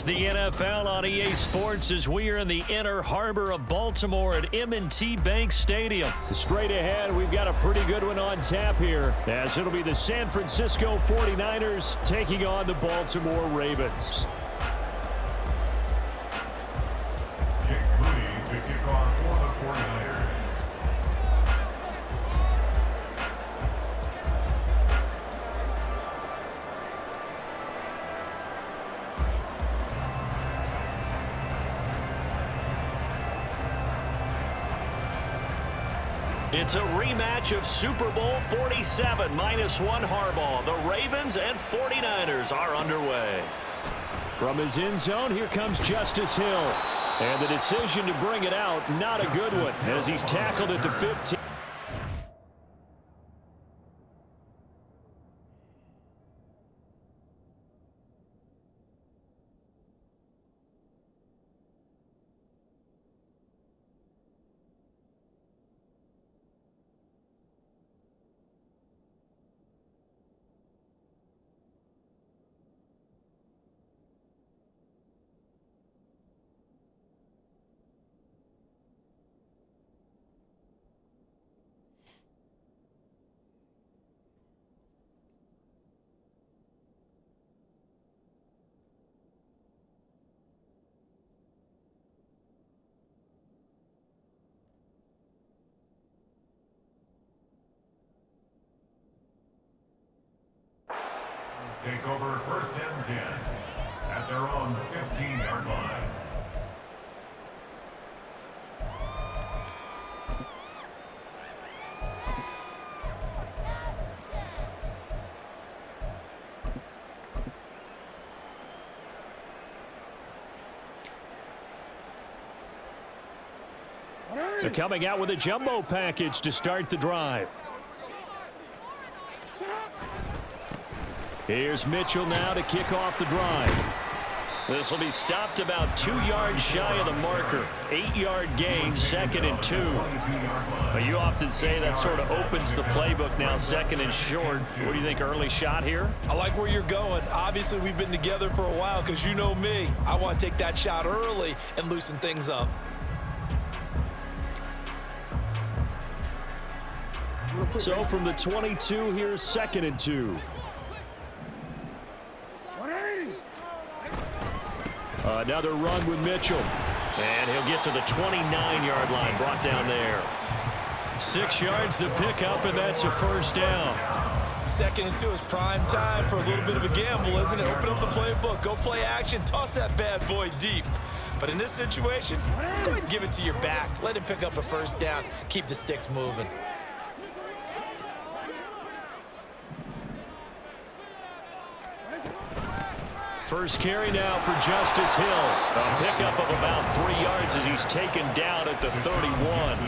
It's the NFL on EA Sports as we are in the inner harbor of Baltimore at M&T Bank Stadium. Straight ahead, we've got a pretty good one on tap here, as it'll be the San Francisco 49ers taking on the Baltimore Ravens. Jake Moody to kick off for the 49ers. It's a rematch of Super Bowl 47, -1 Harbaugh. The Ravens and 49ers are underway. From his end zone, here comes Justice Hill. And the decision to bring it out, not a good one, as he's tackled at the 15. Take over first and 10 at their own 15-yard line. They're coming out with a jumbo package to start the drive. Here's Mitchell now to kick off the drive. This will be stopped about 2 yards shy of the marker. 8-yard gain, 2nd and 2. Well, you often say that sort of opens the playbook now, 2nd and short. What do you think, early shot here? I like where you're going. Obviously, we've been together for a while because you know me. I want to take that shot early and loosen things up. So from the 22, here's 2nd and 2. Another run with Mitchell. And he'll get to the 29-yard line, brought down there. 6 yards to pick up, and that's a first down. 2nd and 2 is prime time for a little bit of a gamble, isn't it? Open up the playbook, go play action, toss that bad boy deep. But in this situation, go ahead and give it to your back. Let him pick up a first down. Keep the sticks moving. First carry now for Justice Hill. A pickup of about 3 yards as he's taken down at the 31.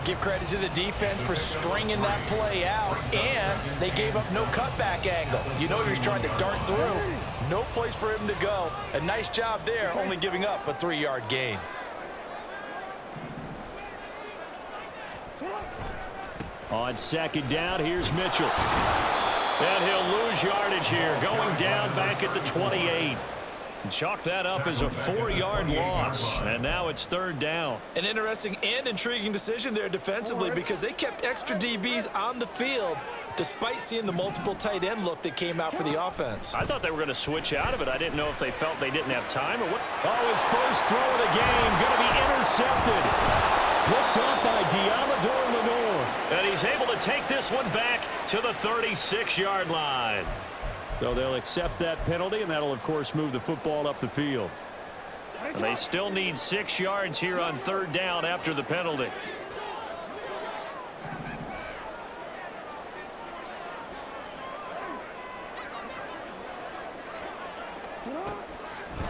Give credit to the defense for stringing that play out, and they gave up no cutback angle. You know he's trying to dart through. No place for him to go. A nice job there, only giving up a 3-yard gain. On 2nd down, here's Mitchell. And he'll lose yardage here, going down back at the 28. Chalk that up as a 4-yard loss, and now it's 3rd down. An interesting and intriguing decision there defensively because they kept extra DBs on the field despite seeing the multiple tight end look that came out for the offense. I thought they were going to switch out of it. I didn't know if they felt they didn't have time or what. Oh, his first throw of the game going to be intercepted. Picked up by Diamador Lenore. And he's able to take this one back to the 36-yard line. So they'll accept that penalty, and that'll, of course, move the football up the field. And they still need 6 yards here on 3rd down after the penalty.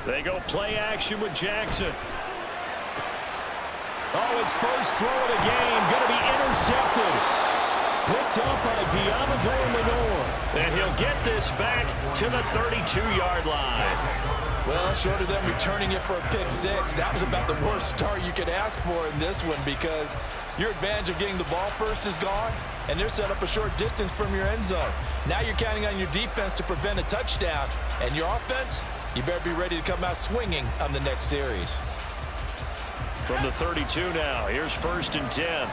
They go play action with Jackson. Oh, his first throw of the game going to be intercepted. Picked up by Diamador Lenore. And he'll get this back to the 32-yard line. Well, short of them returning it for a pick 6, that was about the worst start you could ask for in this one because your advantage of getting the ball first is gone, and they're set up a short distance from your end zone. Now you're counting on your defense to prevent a touchdown, and your offense, You better be ready to come out swinging on the next series. From the 32 now, here's 1st and 10.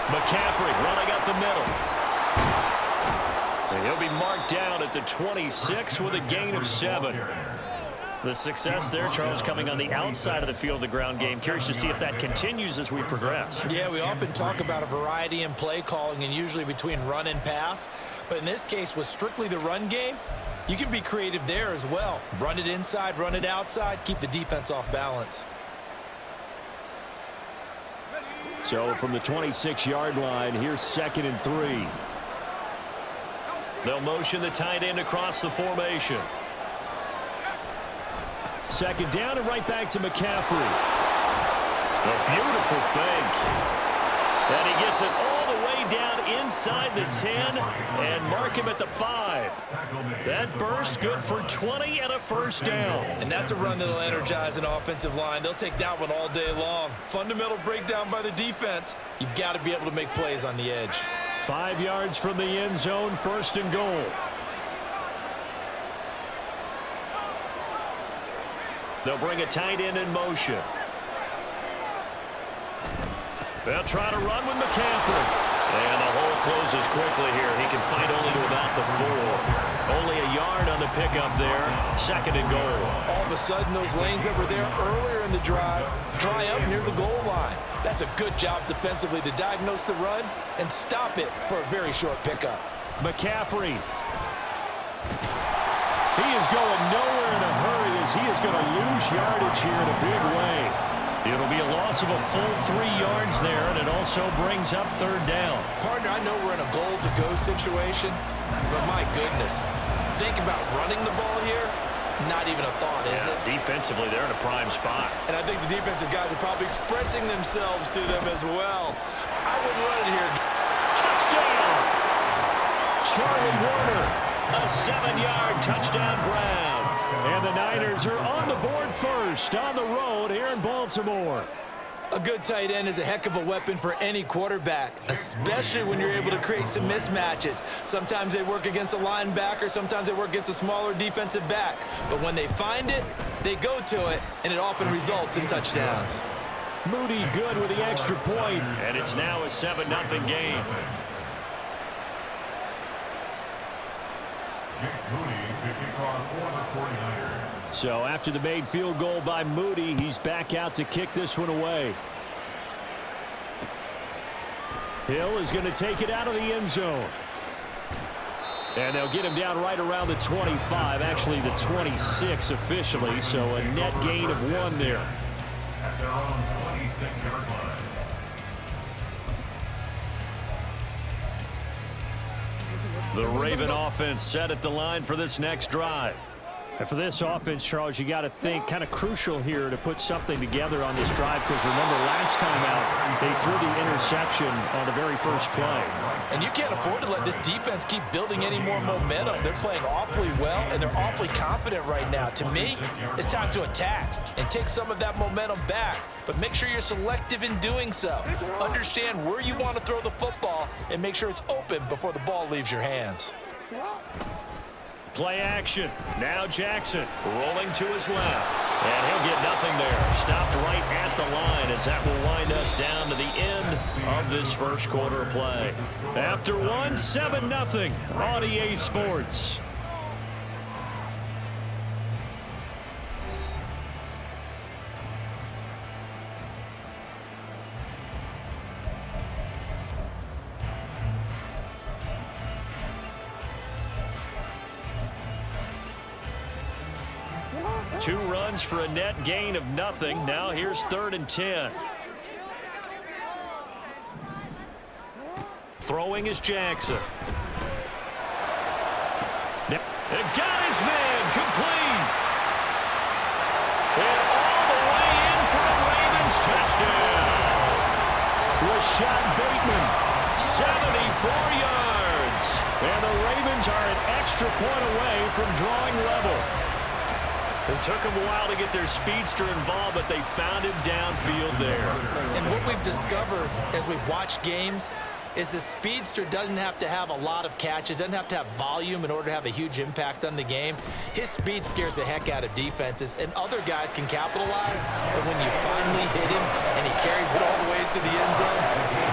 McCaffrey running up the middle. And he'll be marked down at the 26 with a gain of 7. The success there, Charles, coming on the outside of the field of the ground game. Curious to see if that continues as we progress. Yeah, we often talk about a variety in play calling and usually between run and pass. But in this case, with strictly the run game, you can be creative there as well. Run it inside, run it outside, keep the defense off balance. So from the 26-yard line, here's 2nd and 3. They'll motion the tight end across the formation. 2nd down and right back to McCaffrey. A beautiful fake. And he gets it all the way down inside the 10 and mark him at the 5. That burst good for 20 and a 1st down. And that's a run that'll energize an offensive line. They'll take that one all day long. Fundamental breakdown by the defense. You've got to be able to make plays on the edge. 5 yards from the end zone, 1st and goal. They'll bring a tight end in motion. They'll try to run with McCaffrey. And the hole closes quickly here. He can fight only to about the 4. Only a yard on the pickup there. 2nd and goal. All of a sudden, those lanes that were there earlier in the drive dry up near the goal line. That's a good job defensively to diagnose the run and stop it for a very short pickup. McCaffrey. He is going nowhere in a hurry as he is going to lose yardage here in a big way. It'll be a loss of a full 3 yards there, and it also brings up 3rd down. Partner, I know we're in a goal-to-go situation, but my goodness, think about running the ball here. Not even a thought, is it? Defensively, they're in a prime spot. And I think the defensive guys are probably expressing themselves to them as well. I wouldn't run it here. Touchdown! Charlie Warner, a 7-yard touchdown grab. And the Niners are on the board first on the road here in Baltimore. A good tight end is a heck of a weapon for any quarterback, especially when you're able to create some mismatches. Sometimes they work against a linebacker, sometimes they work against a smaller defensive back. But when they find it, they go to it, and it often results in touchdowns. Moody good with the extra point. And it's now a 7-0 game. So after the made field goal by Moody, he's back out to kick this one away. Hill is going to take it out of the end zone. And they'll get him down right around the 25, actually the 26 officially, so a net gain of 1 there. At their own 26-yard line. The Raven offense set at the line for this next drive. And for this offense, Charles, you got to think kind of crucial here to put something together on this drive, because remember last time out they threw the interception on the very first play. And you can't afford to let this defense keep building any more momentum. They're playing awfully well, and they're awfully confident right now. To me, it's time to attack and take some of that momentum back, but make sure you're selective in doing so. Understand where you want to throw the football and make sure it's open before the ball leaves your hands. Play action. Now Jackson rolling to his left. And he'll get nothing there. Stopped right at the line as that will wind us down to the end of this first quarter of play. After 1, 7-0 on EA Sports. Two runs for a net gain of nothing. Now here's 3rd and 10. Throwing is Jackson. And got his man complete. And all the way in for a Ravens touchdown. Rashad Bateman, 74 yards. and the Ravens are an extra point away from drawing level. It took them a while to get their speedster involved, but they found him downfield there. And what we've discovered as we've watched games, is the speedster doesn't have to have a lot of catches, doesn't have to have volume in order to have a huge impact on the game. His speed scares the heck out of defenses, and other guys can capitalize, but when you finally hit him and he carries it all the way into the end zone,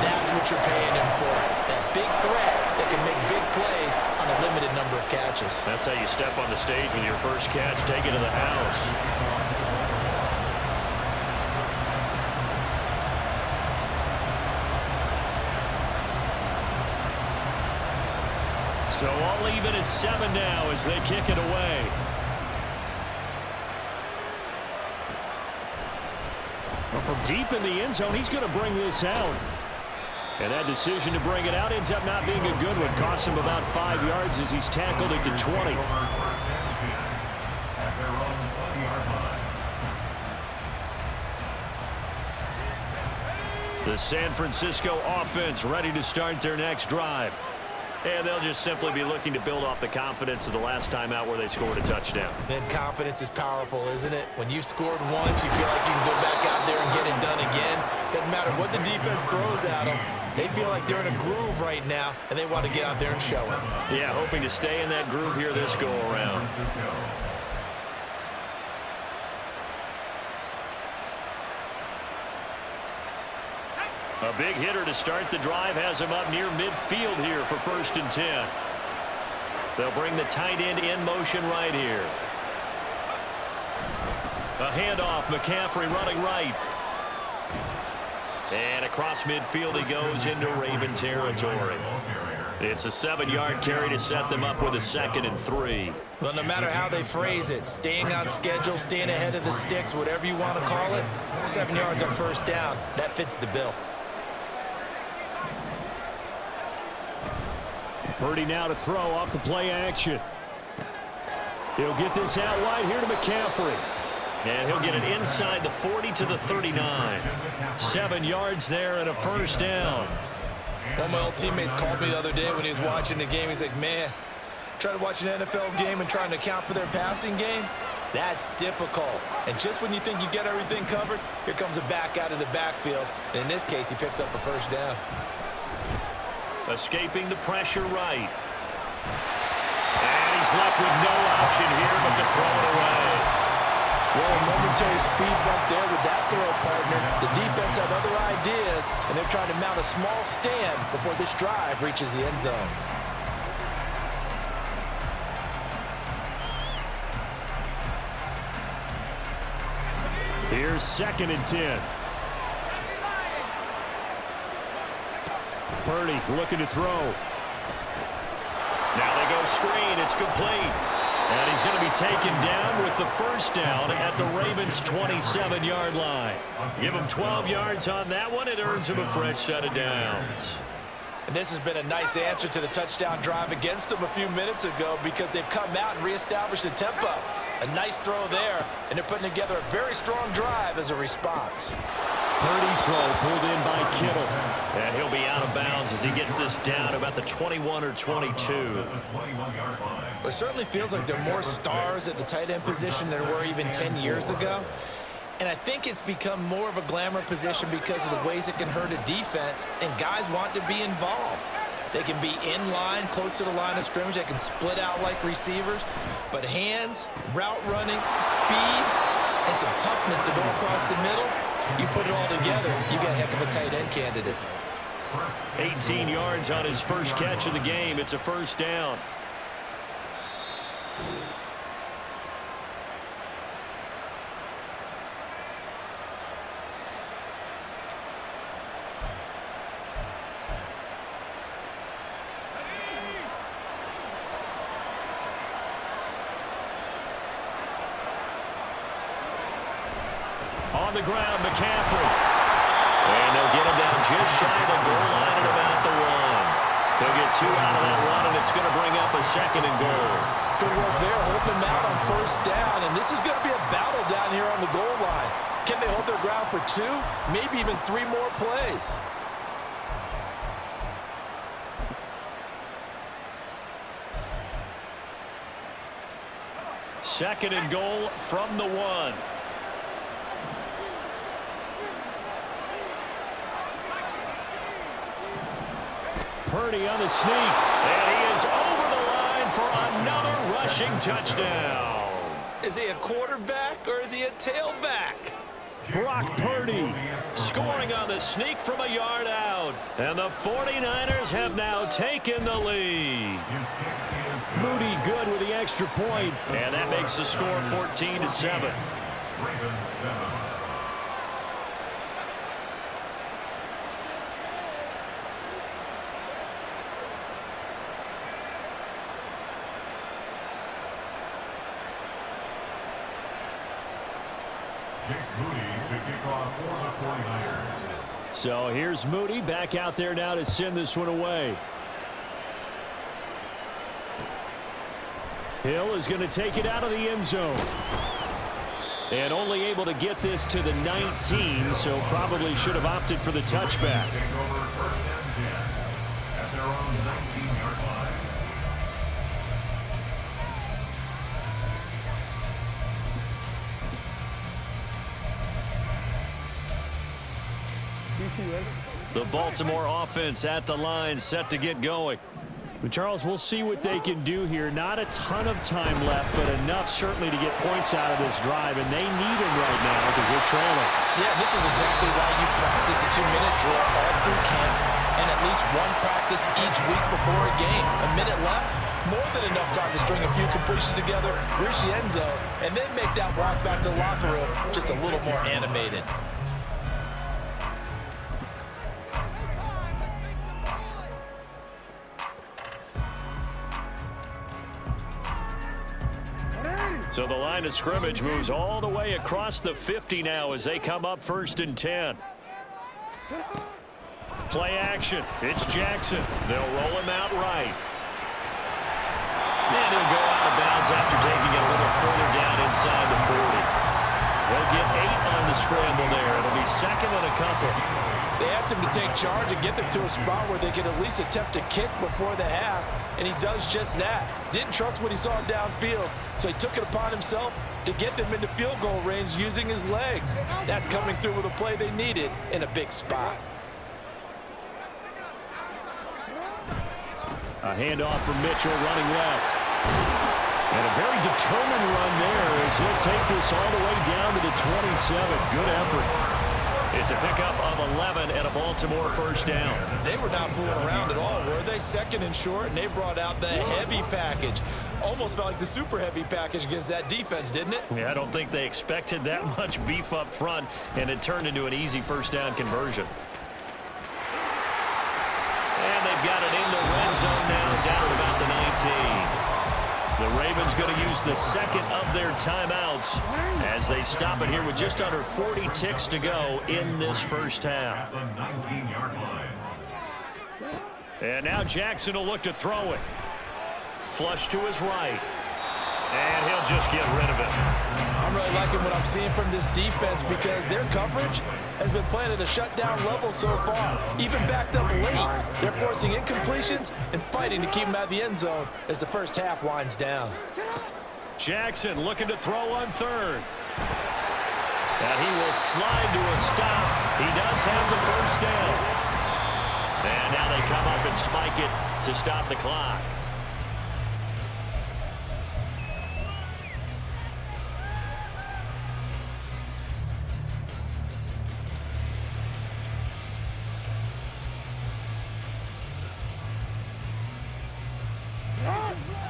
that's what you're paying him for. That big threat that can make big plays on a limited number of catches. That's how you step on the stage with your first catch, take it to the house. So all even at 7 now as they kick it away. Well, from deep in the end zone, he's going to bring this out. And that decision to bring it out ends up not being a good one. Costs him about 5 yards as he's tackled at the 20. At their own 20-yard line. The San Francisco offense ready to start their next drive. And they'll just simply be looking to build off the confidence of the last time out where they scored a touchdown. And confidence is powerful, isn't it? When you've scored once, you feel like you can go back out there and get it done again. Doesn't matter what the defense throws at them. They feel like they're in a groove right now, and they want to get out there and show it. Yeah, hoping to stay in that groove here this go-around. A big hitter to start the drive has him up near midfield here for 1st and 10. They'll bring the tight end in motion right here. A handoff, McCaffrey running right. And across midfield he goes into Raven territory. It's a 7-yard carry to set them up with a 2nd and 3. Well, no matter how they phrase it, staying on schedule, staying ahead of the sticks, whatever you want to call it, 7 yards on 1st down, that fits the bill. Purdy now to throw off the play action. He'll get this out wide here to McCaffrey. And he'll get it inside the 40 to the 39. 7 yards there and a 1st down. One of my old teammates called me the other day when he was watching the game. He's like, man, trying to watch an NFL game and trying to account for their passing game, that's difficult. And just when you think you get everything covered, here comes a back out of the backfield. And in this case, he picks up a 1st down. Escaping the pressure right. And he's left with no option here but to throw it away. Well, a momentary speed bump there with that throw, partner. The defense had other ideas, and they're trying to mount a small stand before this drive reaches the end zone. Here's 2nd and 10. Purdy looking to throw. Now they go screen. It's complete. And he's going to be taken down with the 1st down at the Ravens' 27-yard line. Give him 12 yards on that one. It earns him a fresh set of downs. And this has been a nice answer to the touchdown drive against them a few minutes ago because they've come out and reestablished the tempo. A nice throw there, and they're putting together a very strong drive as a response. Purdy's throw pulled in by Kittle. And he'll be out of bounds as he gets this down about the 21 or 22. It certainly feels like there are more stars at the tight end position than there were even 10 years ago. And I think it's become more of a glamour position because of the ways it can hurt a defense, and guys want to be involved. They can be in line, close to the line of scrimmage. They can split out like receivers. But hands, route running, speed, and some toughness to go across the middle, you put it all together, you got a heck of a tight end candidate. 18 yards on his first catch of the game. It's a 1st down. On the ground, McCaffrey. And they'll get him down just shy of the goal line at about the 1. They'll get 2 out of that run, and it's going to bring up a 2nd and goal. Good work there, holding them out on 1st down. And this is going to be a battle down here on the goal line. Can they hold their ground for 2, maybe even 3 more plays? Second and goal from the 1. Purdy on the sneak. And he is over the line for another rushing touchdown. Is he a quarterback or is he a tailback? Brock Purdy scoring on the sneak from a yard out. And the 49ers have now taken the lead. Moody good with the extra point. And that makes the score 14-7. So here's Moody back out there now to send this one away. Hill is going to take it out of the end zone. And only able to get this to the 19, so probably should have opted for the touchback. At their own 19-yard line. The Baltimore offense at the line, set to get going. But Charles, we'll see what they can do here. Not a ton of time left, but enough certainly to get points out of this drive, and they need them right now because they're trailing. Yeah, this is exactly why you practice a 2-minute drill all through camp and at least one practice each week before a game. A minute left, more than enough time to string a few completions together, reach the end zone, and then make that walk back to the locker room just a little more animated. So the line of scrimmage moves all the way across the 50 now as they come up 1st and 10. Play action. It's Jackson. They'll roll him out right. And he'll go out of bounds after taking it a little further down inside the 40. They'll get 8 on the scramble there. It'll be 2nd and a couple. They asked him to take charge and get them to a spot where they could at least attempt a kick before the half, and he does just that. Didn't trust what he saw downfield, so he took it upon himself to get them into field goal range using his legs. That's coming through with a play they needed in a big spot. A handoff from Mitchell running left. And a very determined run there as he'll take this all the way down to the 27. Good effort. It's a pickup of 11 and a Baltimore 1st down. They were not fooling around at all, were they? 2nd and short, and they brought out the heavy package. Almost felt like the super heavy package against that defense, didn't it? Yeah, I don't think they expected that much beef up front, and it turned into an easy 1st down conversion. And they've got it in the red zone now, down at about the 19. The Ravens going to use the 2nd of their timeouts as they stop it here with just under 40 ticks to go in this 1st half. At the 19-yard line. And now Jackson will look to throw it. Flush to his right. And he'll just get rid of it. I'm really liking what I'm seeing from this defense because their coverage has been playing at a shutdown level so far. Even backed up late, they're forcing incompletions and fighting to keep them out of the end zone as the 1st half winds down. Jackson looking to throw on 3rd. And he will slide to a stop. He does have the 1st down. And now they come up and spike it to stop the clock.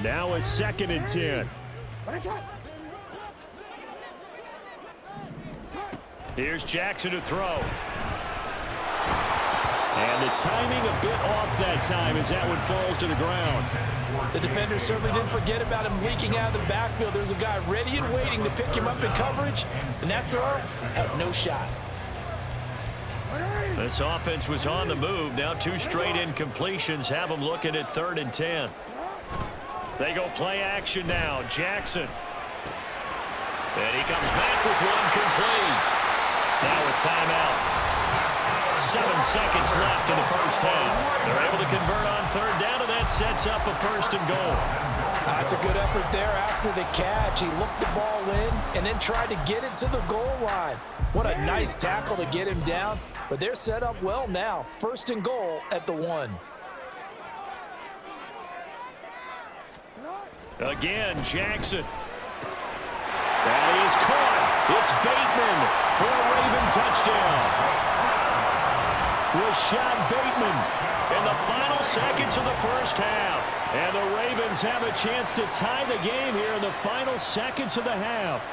Now a 2nd and 10. Here's Jackson to throw. And the timing a bit off that time as that one falls to the ground. The defender certainly didn't forget about him leaking out of the backfield. There was a guy ready and waiting to pick him up in coverage, and that throw had no shot. This offense was on the move. Now 2 straight incompletions have them looking at 3rd and 10. They go play action now. Jackson. And he comes back with one complete. Now a timeout. 7 seconds left in the 1st half. They're able to convert on 3rd down, and that sets up a 1st and goal. That's a good effort there after the catch. He looked the ball in and then tried to get it to the goal line. What a nice tackle to get him down. But they're set up well now. 1st and goal at the 1. Again, Jackson. That is caught. It's Bateman for a Raven touchdown. Rashad Bateman in the final seconds of the first half. And the Ravens have a chance to tie the game here in the final seconds of the half.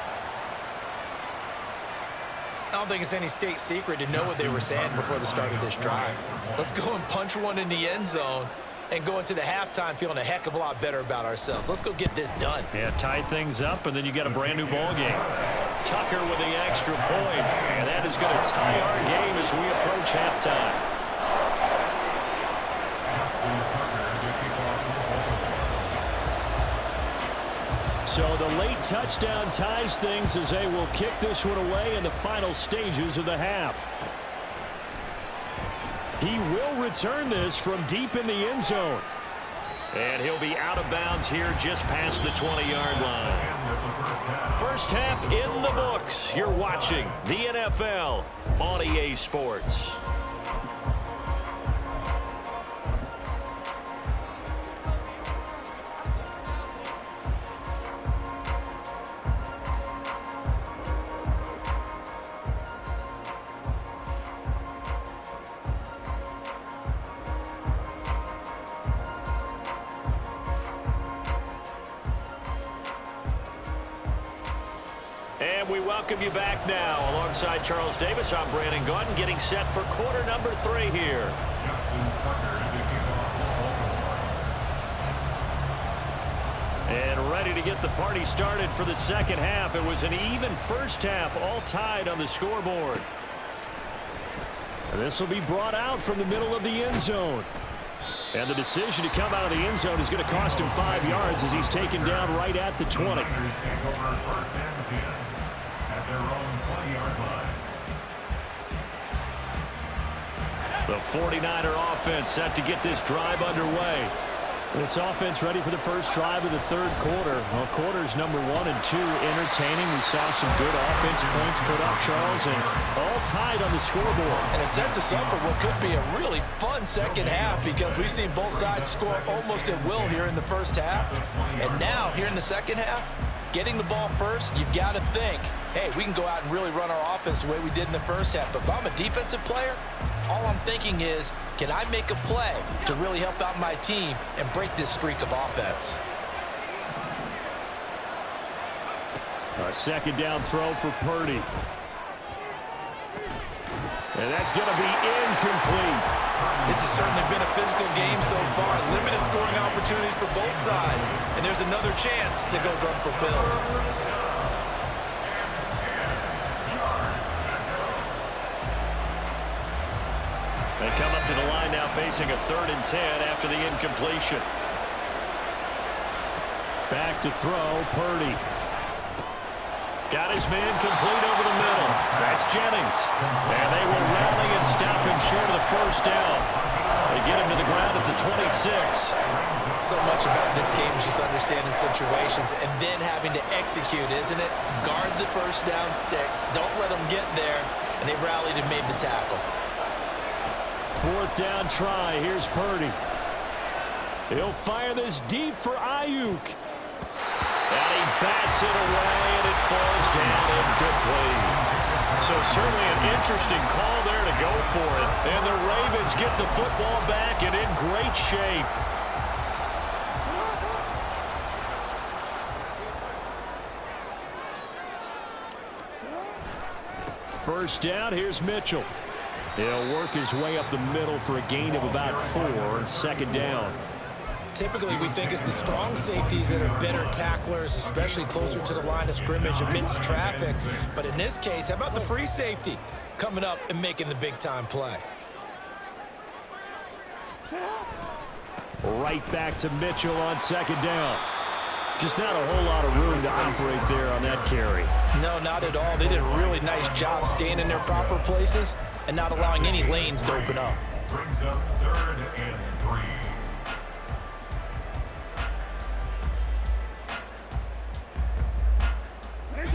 I don't think it's any state secret to know what they were saying before the start of this drive. Let's go and punch one in the end zone and go into the halftime feeling a heck of a lot better about ourselves. Let's go get this done. Yeah, tie things up, and then you get a brand new ball game. Tucker with the extra point, and that is going to tie our game as we approach halftime. So the late touchdown ties things as they will kick this one away in the final stages of the half. He will return this from deep in the end zone. And he'll be out of bounds here just past the 20-yard line. First half in the books. You're watching the NFL on EA Sports. And we welcome you back now. Alongside Charles Davis, I'm Brandon Gaudin, getting set for quarter number 3 here. And ready to get the party started for the second half. It was an even first half, all tied on the scoreboard. And this will be brought out from the middle of the end zone. And the decision to come out of the end zone is going to cost him 5 yards as he's taken down right at the 20. The 49er offense set to get this drive underway. This offense ready for the first drive of the third quarter. Well, quarters number 1 and 2 entertaining. We saw some good offense points put up, Charles, and all tied on the scoreboard. And it sets us up for what could be a really fun second half because we've seen both sides score almost at will here in the first half. And now, here in the second half, getting the ball first, you've got to think, hey, we can go out and really run our offense the way we did in the first half. But if I'm a defensive player, all I'm thinking is, can I make a play to really help out my team and break this streak of offense? A second down throw for Purdy. And that's going to be incomplete. This has certainly been a physical game so far. Limited scoring opportunities for both sides. And there's another chance that goes unfulfilled. They come up to the line now facing a 3rd and 10 after the incompletion. Back to throw, Purdy. Got his man complete over the middle. That's Jennings. And they will rally and stop him short of the first down. They get him to the ground at the 26. So much about this game is just understanding situations and then having to execute, isn't it? Guard the first down sticks. Don't let them get there. And they rallied and made the tackle. 4th down try. Here's Purdy. He'll fire this deep for Ayuk. And he bats it away, and it falls down incomplete. So certainly an interesting call there to go for it. And the Ravens get the football back and in great shape. First down, here's Mitchell. He'll work his way up the middle for a gain of about 4. 2nd down. Typically, we think it's the strong safeties that are better tacklers, especially closer to the line of scrimmage amidst traffic. But in this case, how about the free safety coming up and making the big-time play? Right back to Mitchell on 2nd down. Just not a whole lot of room to operate there on that carry. No, not at all. They did a really nice job staying in their proper places and not allowing any lanes to open up. Brings up 3rd and 3.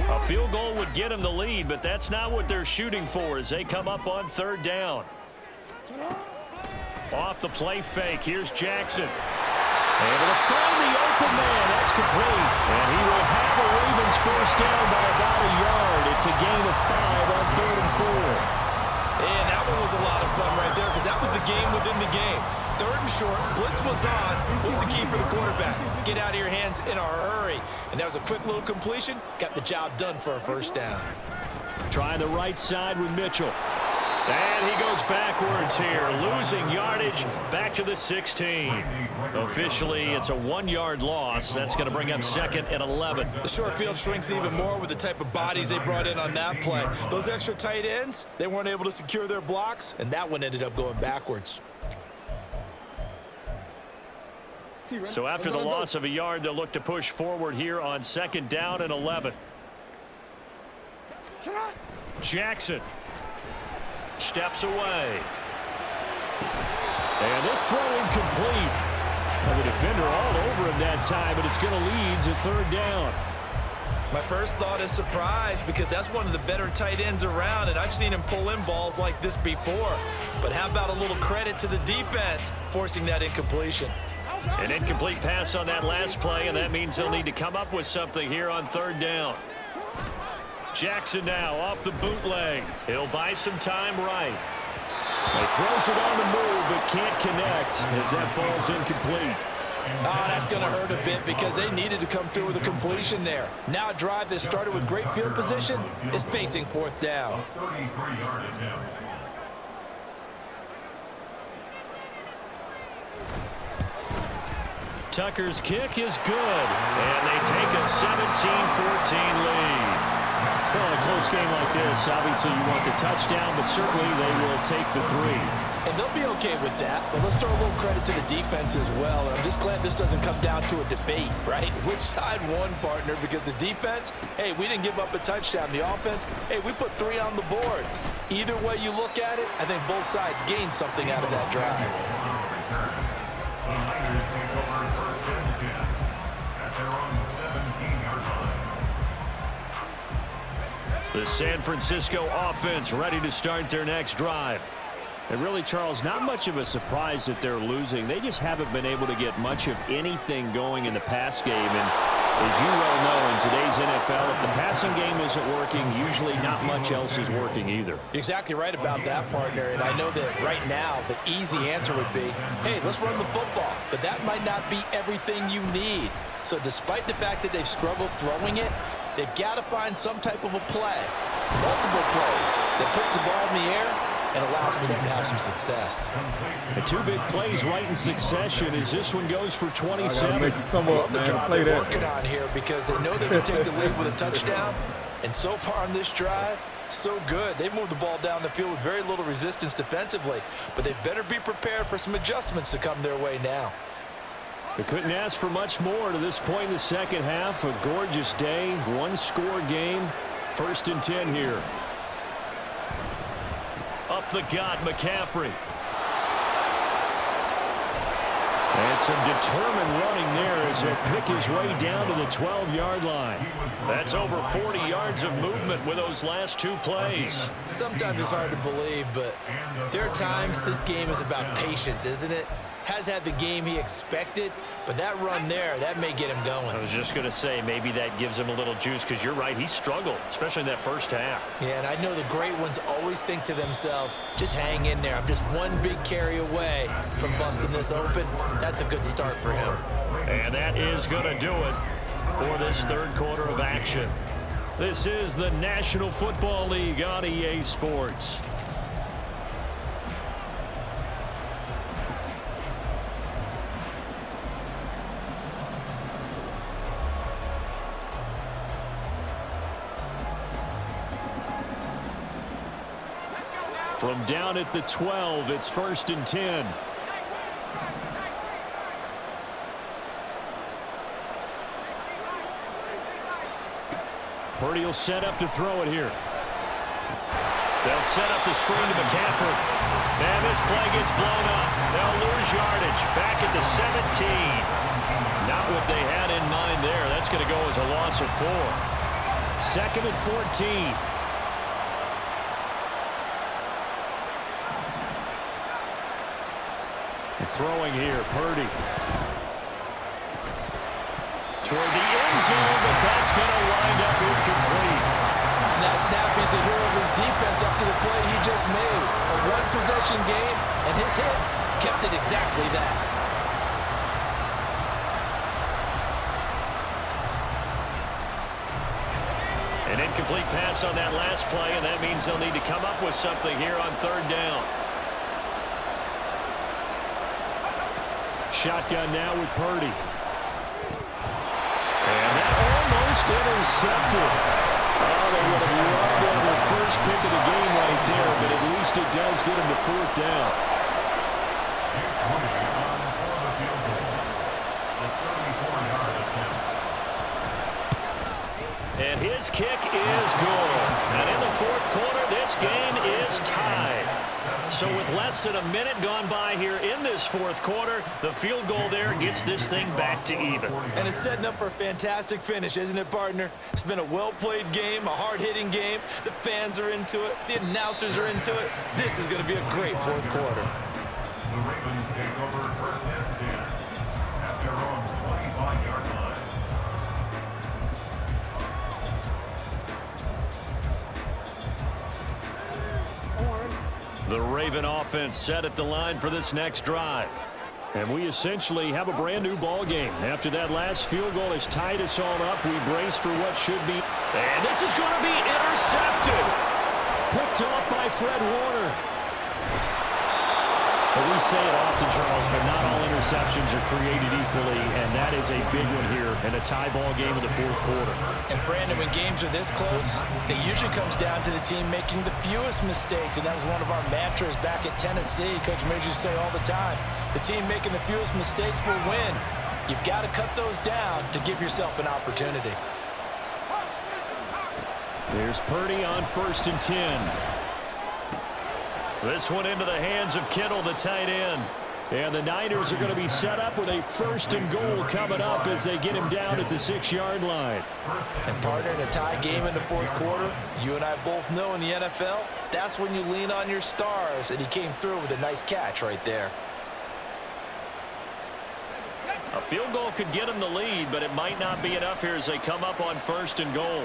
A field goal would get them the lead, but that's not what they're shooting for as they come up on 3rd down. Off the play fake, here's Jackson. Able to find the open man. That's complete. And he will have the Ravens first down by about a yard. It's a gain of 5 on 3rd and 4. And that one was a lot of fun right there because that was the game within the game. 3rd and short, blitz was on. What's the key for the quarterback? Get out of your hands in a hurry. And that was a quick little completion. Got the job done for a first down. Trying the right side with Mitchell. And he goes backwards here, losing yardage back to the 16. Officially, it's a 1-yard loss. That's going to bring up 2nd and 11. The short field shrinks even more with the type of bodies they brought in on that play. Those extra tight ends, they weren't able to secure their blocks, and that one ended up going backwards. So after the loss of a yard, they'll look to push forward here on 2nd down and 11. Jackson steps away. And this throw incomplete. And the defender all over him that time, but it's going to lead to 3rd down. My first thought is surprise because that's one of the better tight ends around, and I've seen him pull in balls like this before. But how about a little credit to the defense forcing that incompletion? An incomplete pass on that last play, and that means they'll need to come up with something here on 3rd down. Jackson now off the bootleg. He'll buy some time right. He throws it on the move, but can't connect as that falls incomplete. Oh, that's going to hurt a bit because they needed to come through with a completion there. Now a drive that started with great field position is facing 4th down. 33-yard attempt. Tucker's kick is good, and they take a 17-14 lead. Well, in a close game like this, obviously you want the touchdown, but certainly they will take the 3. And they'll be okay with that, but let's throw a little credit to the defense as well. And I'm just glad this doesn't come down to a debate, right? Which side won, partner? Because the defense, hey, we didn't give up a touchdown. The offense, hey, we put 3 on the board. Either way you look at it, I think both sides gained something out of that drive. The Niners take over 1st and 10 at their own 17-yard line. The San Francisco offense ready to start their next drive. And really, Charles, not much of a surprise that they're losing. They just haven't been able to get much of anything going in the pass game. And as you well know, in today's NFL, if the passing game isn't working, usually not much else is working either. You're exactly right about that, partner. And I know that right now the easy answer would be, hey, let's run the football. But that might not be everything you need. So despite the fact that they've struggled throwing it, they've got to find some type of a play, multiple plays that puts the ball in the air and allows for them to have some success. The 2 big plays right in succession as this one goes for 27. Make you come up, man, and play they're that. working on here because they know they can take the lead with a touchdown. And so far on this drive, so good. They've moved the ball down the field with very little resistance defensively, but they better be prepared for some adjustments to come their way now. They couldn't ask for much more to this point in the second half. A gorgeous day, 1-score game. 1st and 10 here. Up the gut, McCaffrey. And some determined running there as he'll pick his way down to the 12-yard line. That's over 40 yards of movement with those last 2 plays. Sometimes it's hard to believe, but there are times this game is about patience, isn't it? Has had the game he expected, but that run there, that may get him going. I was just going to say, maybe that gives him a little juice because you're right, he struggled, especially in that first half. Yeah, and I know the great ones always think to themselves, just hang in there. I'm just one big carry away from busting this open. That's a good start for him. And that is going to do it for this 3rd quarter of action. This is the National Football League on EA Sports. From down at the 12, it's 1st and 10. Purdy will set up to throw it here. They'll set up the screen to McCaffrey. And this play gets blown up. They'll lose yardage back at the 17. Not what they had in mind there. That's going to go as a loss of 4. 2nd and 14. Throwing here, Purdy. Toward the end zone, but that's going to wind up incomplete. Now Snappy's a hero of his defense up to the play he just made. A one-possession game, and his hit kept it exactly that. An incomplete pass on that last play, and that means they'll need to come up with something here on third down. Shotgun now with Purdy. And that almost intercepted. Oh, they would have loved on their first pick of the game right there, but at least it does get them to fourth down. And his kick is good. And in the fourth quarter, this game is tied. So with less than a minute gone by here in this fourth quarter, the field goal there gets this thing back to even. And it's setting up for a fantastic finish, isn't it, partner? It's been a well-played game, a hard-hitting game. The fans are into it. The announcers are into it. This is going to be a great fourth quarter. The Ravens take over first and 10 at their own 25-yard line. The Raven offense set at the line for this next drive. And we essentially have a brand new ball game. After that last field goal has tied us all up, we brace for what should be. And this is going to be intercepted. Picked off by Fred Warner. But we say it often, Charles, but not all interceptions are created equally, and that is a big one here in a tie ball game of the fourth quarter. And Brandon, when games are this close, it usually comes down to the team making the fewest mistakes, and that was one of our mantras back at Tennessee. Coach Major used to say all the time, the team making the fewest mistakes will win. You've got to cut those down to give yourself an opportunity. There's Purdy on 1st and 10. This one into the hands of Kittle, the tight end. And the Niners are going to be set up with a 1st and goal coming up as they get him down at the 6-yard line. And partner, in a tie game in the fourth quarter, you and I both know in the NFL, that's when you lean on your stars, and he came through with a nice catch right there. A field goal could get him the lead, but it might not be enough here as they come up on 1st and goal.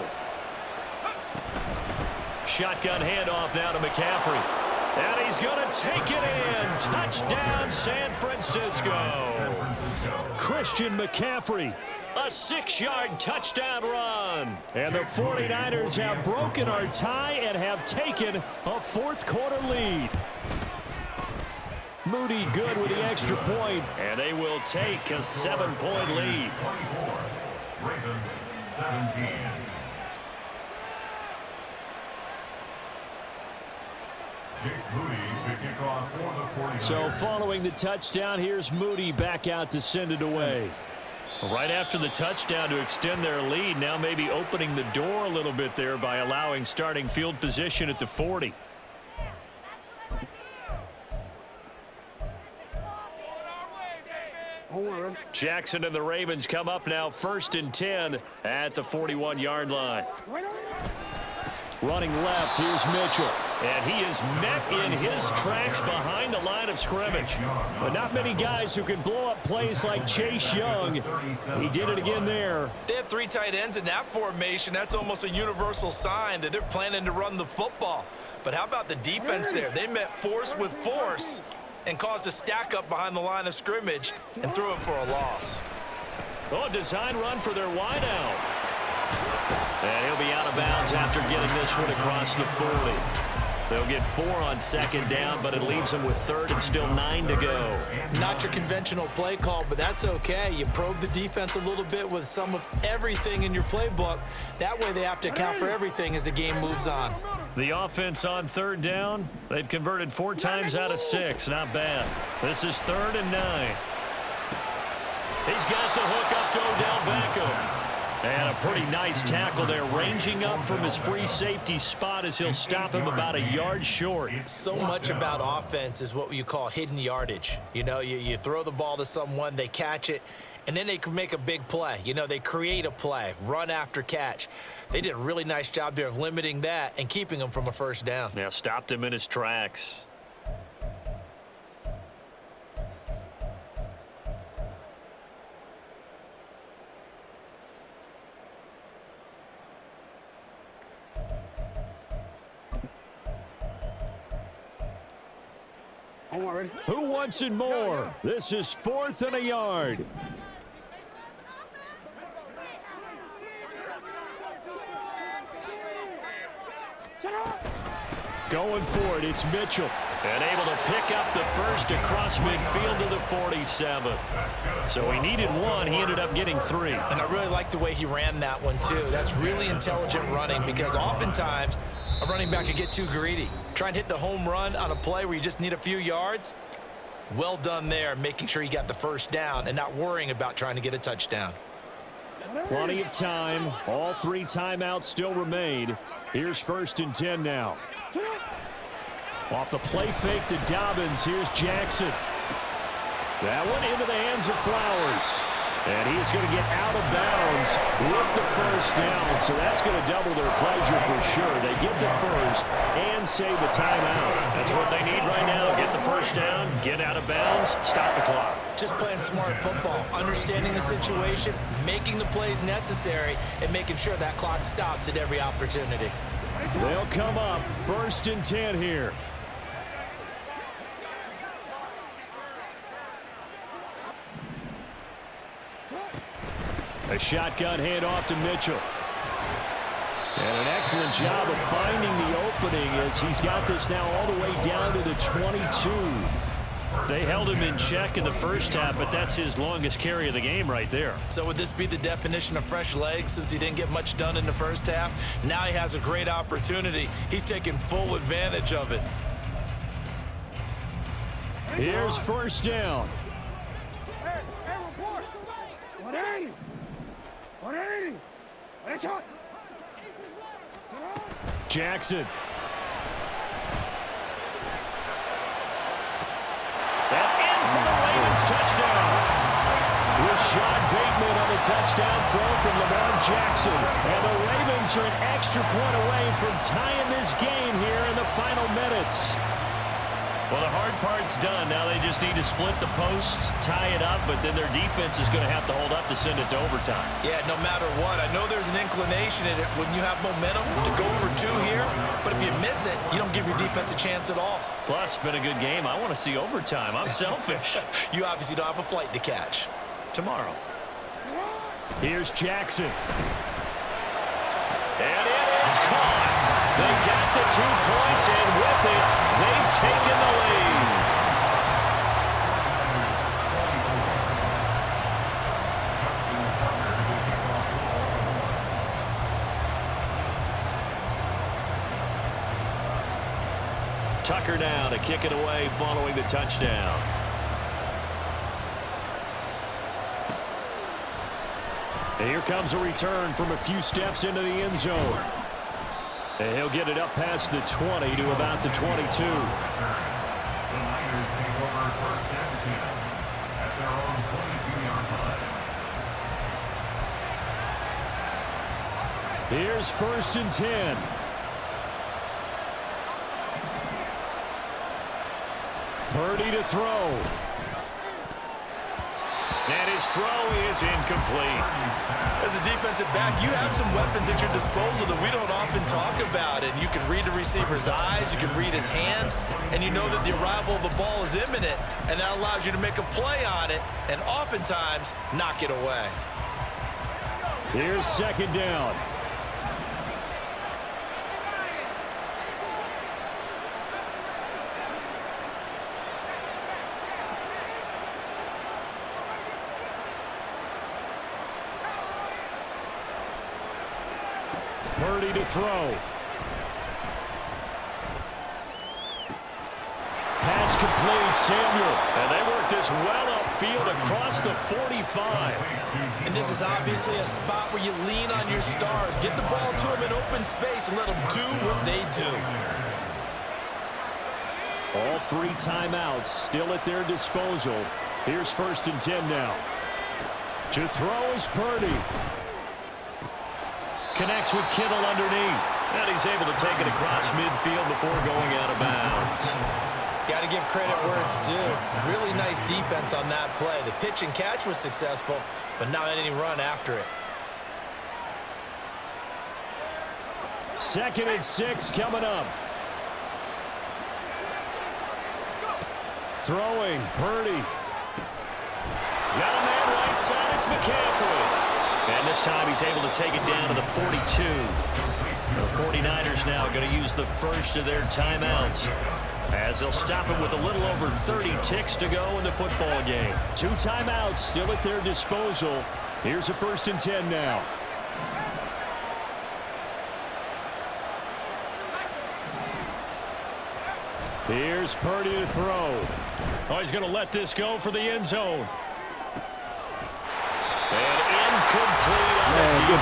Shotgun handoff now to McCaffrey. And he's going to take it in. Touchdown, San Francisco. Christian McCaffrey. A 6-yard touchdown run. And the 49ers have broken our tie and have taken a fourth quarter lead. Moody good with the extra point. And they will take a 7-point lead. 24. Ravens 17. Jake Moody to kick off for the 49ers. So following the touchdown, here's Moody back out to send it away. Right after the touchdown to extend their lead, now maybe opening the door a little bit there by allowing starting field position at the 40. Jackson and the Ravens come up now 1st and 10 at the 41-yard line. Running left, here's Mitchell. And he is met in his tracks behind the line of scrimmage. But not many guys who can blow up plays like Chase Young. He did it again there. They have 3 tight ends in that formation. That's almost a universal sign that they're planning to run the football. But how about the defense there? They met force with force and caused a stack up behind the line of scrimmage and threw him for a loss. Oh, a design run for their wideout. And he'll be out of bounds after getting this one across the 40. They'll get 4 on 2nd down, but it leaves them with 3rd and still 9 to go. Not your conventional play call, but that's okay. You probe the defense a little bit with some of everything in your playbook. That way they have to account for everything as the game moves on. The offense on 3rd down, they've converted 4 times out of 6. Not bad. This is 3rd and 9. He's got the hook up to Odell Beckham. And a pretty nice tackle there, ranging up from his free safety spot as he'll stop him about a yard short. So much about offense is what you call hidden yardage. You know, you throw the ball to someone, they catch it, and then they can make a big play. You know, they create a play, run after catch. They did a really nice job there of limiting that and keeping him from a 1st down. Now stopped him in his tracks. Who wants it more? This is 4th and a yard. Going for it, it's Mitchell. And able to pick up the first across midfield to the 47. So he needed one. He ended up getting 3. And I really like the way he ran that one, too. That's really intelligent running because oftentimes a running back can get too greedy. Try and hit the home run on a play where you just need a few yards. Well done there, making sure he got the first down and not worrying about trying to get a touchdown. Plenty of time. All 3 timeouts still remain. Here's 1st and 10 now. Off the play fake to Dobbins. Here's Jackson. That one into the hands of Flowers. And he's going to get out of bounds with the first down. So that's going to double their pleasure for sure. They get the first and save a timeout. That's what they need right now. Get the first down, get out of bounds, stop the clock. Just playing smart football, understanding the situation, making the plays necessary, and making sure that clock stops at every opportunity. They'll come up 1st and 10 here. A shotgun handoff to Mitchell. And an excellent job of finding the opening as he's got this now all the way down to the 22. They held him in check in the first half, but that's his longest carry of the game right there. So would this be the definition of fresh legs since he didn't get much done in the first half? Now he has a great opportunity. He's taking full advantage of it. Here's 1st down. Jackson. And in for the Ravens touchdown. Rashad Bateman on the touchdown throw from Lamar Jackson. And the Ravens are an extra point away from tying this game here in the final minutes. Well, the hard part's done. Now they just need to split the posts, tie it up, but then their defense is going to have to hold up to send it to overtime. Yeah, no matter what. I know there's an inclination in it when you have momentum to go for 2 here, but if you miss it, you don't give your defense a chance at all. Plus, it's been a good game. I want to see overtime. I'm selfish. You obviously don't have a flight to catch. Tomorrow. Here's Jackson. And it is caught. They got the 2 points, and with it, they've taken the lead. Tucker now to kick it away following the touchdown. And here comes a return from a few steps into the end zone. And he'll get it up past the 20 to about the 22. The Niners take over 1st and 10 at their own 22-yard line. Here's 1st and 10. Purdy to throw. And his throw is incomplete. As a defensive back, you have some weapons at your disposal that we don't often talk about. And you can read the receiver's eyes, you can read his hands, and you know that the arrival of the ball is imminent, and that allows you to make a play on it and oftentimes knock it away. Here's 2nd down. Purdy to throw. Pass complete, Samuel. And they work this well upfield across the 45. And this is obviously a spot where you lean on your stars. Get the ball to them in open space and let them do what they do. All 3 timeouts still at their disposal. Here's 1st and 10 now. To throw is Purdy. Connects with Kittle underneath. And he's able to take it across midfield before going out of bounds. Got to give credit where it's due. Really nice defense on that play. The pitch and catch was successful, but not any run after it. 2nd and 6 coming up. Throwing, Purdy. Got a man right side, it's McCaffrey. And this time he's able to take it down to the 42. The 49ers now going to use the first of their timeouts, as they'll stop it with a little over 30 ticks to go in the football game. 2 timeouts still at their disposal. Here's a 1st and 10 now. Here's Purdy to throw. Oh, he's going to let this go for the end zone. And incomplete on the deep.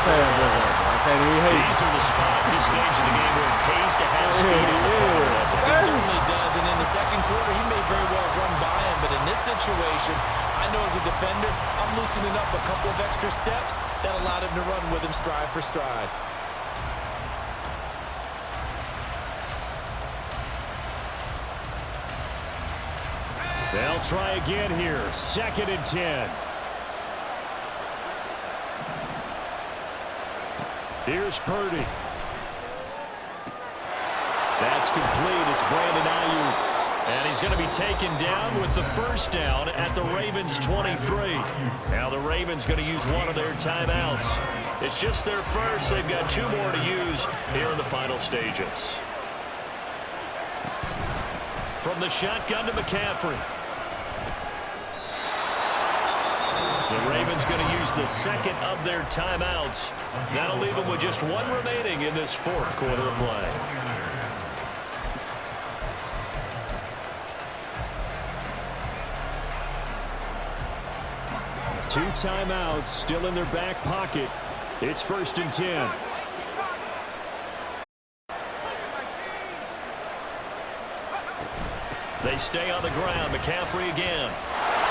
These are the spots this stage of the game where it pays to have speed in the ball. It certainly does, and in the second quarter, he may very well run by him, but in this situation, I know as a defender, I'm loosening up a couple of extra steps that allowed him to run with him stride for stride. They'll try again here. 2nd and 10. Here's Purdy. That's complete. It's Brandon Ayuk. And he's going to be taken down with the first down at the Ravens' 23. Now the Ravens going to use one of their timeouts. It's just their first. They've got 2 more to use here in the final stages. From the shotgun to McCaffrey. The Ravens going to use the 2nd of their timeouts. That'll leave them with just 1 remaining in this 4th quarter of play. Two timeouts still in their back pocket. It's 1st and 10. They stay on the ground. McCaffrey again.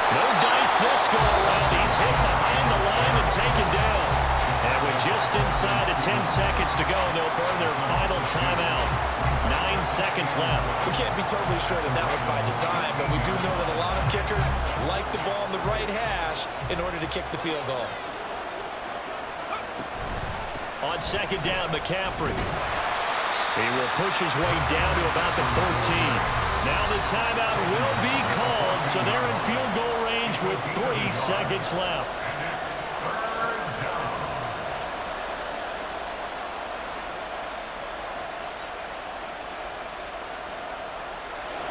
No dice this go around. He's hit behind the line and taken down. And with just inside of 10 seconds to go, they'll burn their final timeout. 9 seconds left. We can't be totally sure that that was by design, but we do know that a lot of kickers like the ball in the right hash in order to kick the field goal. On 2nd down, McCaffrey. He will push his way down to about the 14. Now the timeout will be called, so they're in field goal range with 3 seconds left.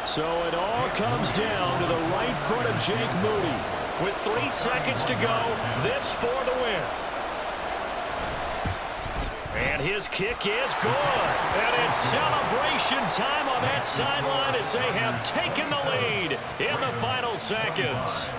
So it all comes down to the right foot of Jake Moody. With 3 seconds to go, this for the win. And his kick is good. And it's celebration time on that sideline as they have taken the lead in the final seconds.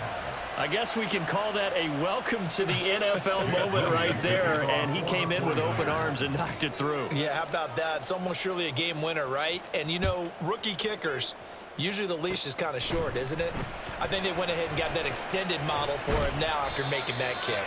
I guess we can call that a welcome to the NFL moment right there. And he came in with open arms and knocked it through. Yeah, how about that? It's almost surely a game winner, right? And, you know, rookie kickers, usually the leash is kind of short, isn't it? I think they went ahead and got that extended model for him now after making that kick.